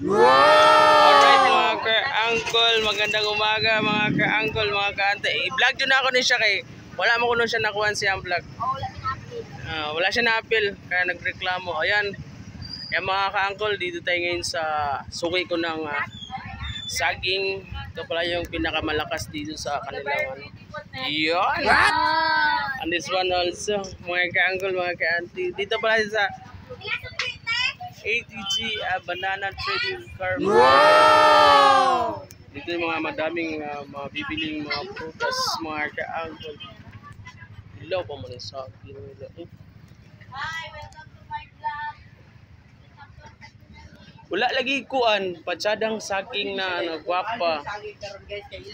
Alright mga ka-uncle, magandang umaga mga ka-uncle, mga ka-ante. I-vlog yun ako ni siya kay wala mo kuno siya nakuha siyang vlog. Wala siya na-appeal kaya nagreklamo. Ayan. Kaya mga ka-uncle, dito tayo ngayon sa suki ko ng saging. Ito pala yung pinakamalakas dito sa kanilang ano. Yun! And this one also, mga ka-uncle, mga ka-ante. Dito pala sa ATG Banana Trading Farm. Wow! Dito yung mga madaming mga bibiling mga prutas, mga ka-uncle. Ilaw pa mo ng saging nila. Hi, welcome to my vlog. Wala lagi kuan, patsadang saging na ano, gwapa.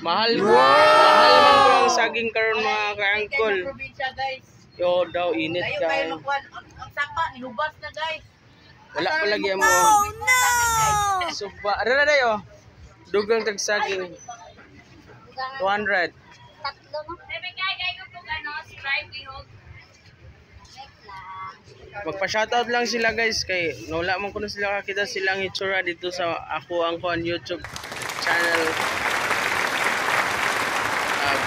Mahal man po ang saging karon mga ka-uncle. Yo daw init Kayo kay. ang sapa nilubas na guys. Wala pa lagi mo. Suba, ara na dayo. Dugang tag saging. 200. Tatlo mo. Bibigay ko kung ano, subscribe, i-hold. Magpa-shoutout lang sila guys kay wala man kuno sila kakita silang itsura dito sa ako ang kuan YouTube channel.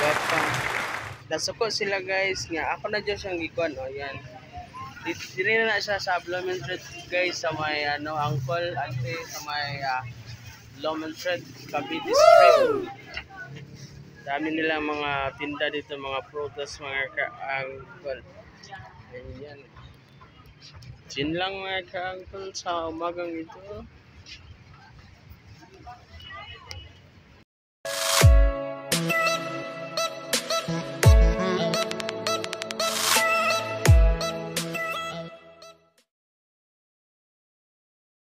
Gwapa. Dasuko sila guys nga ako na dyan siyang gikuan o yan. Dito na siya sa Blooming Treat guys sa may ano uncle ate sa may Blooming Treat Cavite Street. Dami nila mga tinda dito mga prutas mga ka-uncle. Ayan. Chin lang mga ka-uncle sa umagang ito.